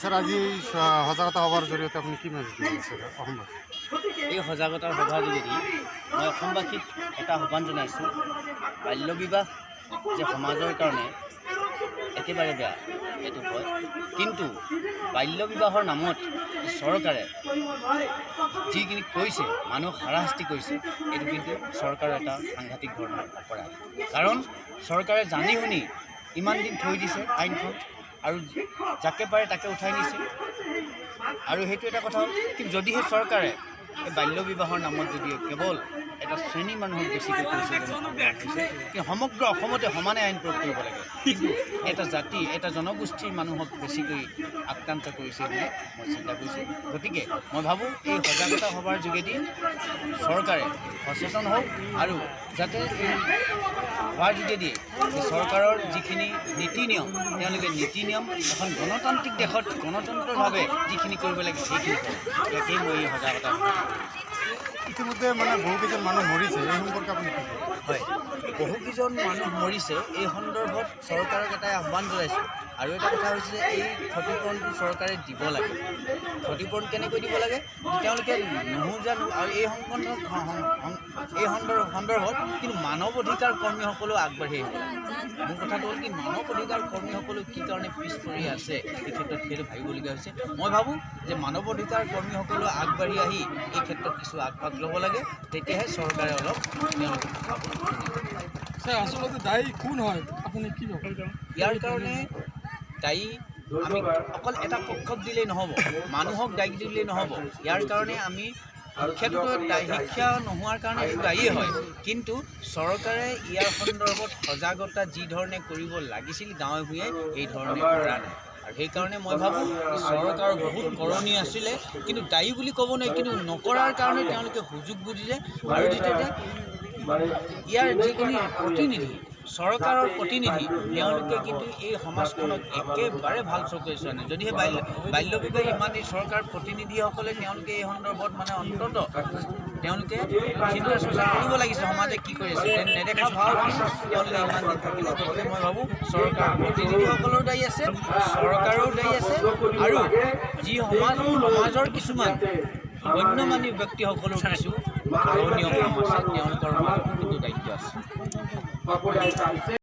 Sir আজি সজাগতা সভাৰ জৰিয়তে আপুনি কি মেছেজ দিব বিচাৰে অসমবাসী? এই সজাগতাৰ সভাৰ যোগেদি মই অসমবাসীক এটা আহ্বান জনাইছোঁ। বাল্য বিবাহ যে সমাজৰ কাৰণে একেবাৰে বেয়া এইটো হয়, কিন্তু বাল্য বিবাহৰ নামত চৰকাৰে যিখিনি কৰিছে, মানুহক হাৰাশাস্তি কৰিছে, এইটো কিন্তু চৰকাৰৰ এটা সাংঘাতিক ধৰণৰ অপৰাধ। কাৰণ চৰকাৰে জানি শুনি ইমান দিন থৈ দিছে আইনখন, আৰু যাকে পাৰে তাকে উঠাই নিছে। আৰু সেইটো এটা কথা, কিন্তু যদিহে চৰকাৰে এই বাল্য বিবাহৰ নামত যদি কেৱল এটা শ্ৰেণী মানুহক বেছিকৈ কৰিছে, কিন্তু সমগ্ৰ অসমতে সমানে আইন প্ৰয়োগ কৰিব লাগে, কিন্তু এটা জাতি, এটা জনগোষ্ঠীৰ মানুহক বেছিকৈ আক্ৰান্ত কৰিছে বুলি মই চিন্তা কৰিছোঁ। গতিকে মই ভাবোঁ এই সজাগতা সভাৰ যোগেদি চৰকাৰে সচেতন হওক, আৰু যাতে এই হোৱাৰ যোগেদি চৰকাৰৰ যিখিনি নীতি নিয়ম, তেওঁলোকে নীতি নিয়ম এখন গণতান্ত্ৰিক দেশত গণতন্ত্ৰভাৱে যিখিনি কৰিব লাগে সেইখিনি ইয়াকেই মই এই সজাগতা। ইতিমধ্যে মানে বহুকেইজন মানুহ মৰিছে, এই সম্পৰ্কে আপুনি কি কয়? হয়, বহুকেইজন মানুহ মৰিছে, এই সন্দৰ্ভত চৰকাৰক এটাই আহ্বান জনাইছোঁ। আৰু এটা কথা হৈছে যে এই ক্ষতিপূৰণটো চৰকাৰে দিব লাগে। ক্ষতিপূৰণ কেনেকৈ দিব লাগে? তেওঁলোকে নুবুজা, আৰু এই সন্দৰ্ভত কিন্তু মানৱ অধিকাৰ কৰ্মীসকলেও আগবাঢ়ি আহিব লাগে। মোৰ কথাটো হ'ল কি, মানৱ অধিকাৰ কৰ্মীসকলেও কি কাৰণে পিছ পৰি আছে এই ক্ষেত্ৰত সেইটো ভাবিবলগীয়া হৈছে। মই ভাবোঁ যে মানৱ অধিকাৰ কৰ্মীসকলেও আগবাঢ়ি আহি এই ক্ষেত্ৰত কিছু আগভাগ ল'ব লাগে, তেতিয়াহে চৰকাৰে অলপ তেওঁলোকে স্যাৰ আসলে দায়ী কোন হয় আপুনি কি ভাবে? ইয়াৰ কাৰণে দায়ী আমি অকল এটা পক্ষক দিলেই নহ'ব, মানুহক দায়ী দিলেই নহ'ব। ইয়াৰ কাৰণে আমি শিক্ষাটোতো শিক্ষা নোহোৱাৰ কাৰণে দায়ী হয়, কিন্তু চৰকাৰে ইয়াৰ সন্দৰ্ভত সজাগতা যি ধৰণে কৰিব লাগিছিল গাঁৱে ভূঞে এই ধৰণে কৰা নাই। আৰু সেইকাৰণে মই ভাবোঁ চৰকাৰৰ বহুত কৰণী আছিলে, কিন্তু দায়ী বুলি ক'ব নোৱাৰি, কিন্তু নকৰাৰ কাৰণে তেওঁলোকে সুযোগ বুজিলে। আৰু দ্বিতীয়তে ইয়াৰ যিখিনি প্ৰতিনিধি, চৰকাৰৰ প্ৰতিনিধি, তেওঁলোকে কিন্তু এই সমাজখনক একেবাৰে ভাল চকুৰে চোৱা নাই। যদিহে বাল্য বিবাহ ইমান এই চৰকাৰ প্ৰতিনিধিসকলে তেওঁলোকে এই সন্দৰ্ভত মানে অন্ততঃ তেওঁলোকে চিন্তা চৰ্চা কৰিব লাগিছে, সমাজে কি কৰি আছে নেদেখা ভাও তেওঁলোকে ইমান দিন থাকিলে। গতিকে মই ভাবোঁ চৰকাৰ প্ৰতিনিধিসকলৰো দায়ী আছে, চৰকাৰৰো দায়ী আছে, আৰু যি সমাজৰ কিছুমান গণ্যমান্য ব্যক্তিসকলৰ কিছু নিয়ম কাম আছে, তেওঁলোকৰ কিন্তু দায়িত্ব আছে।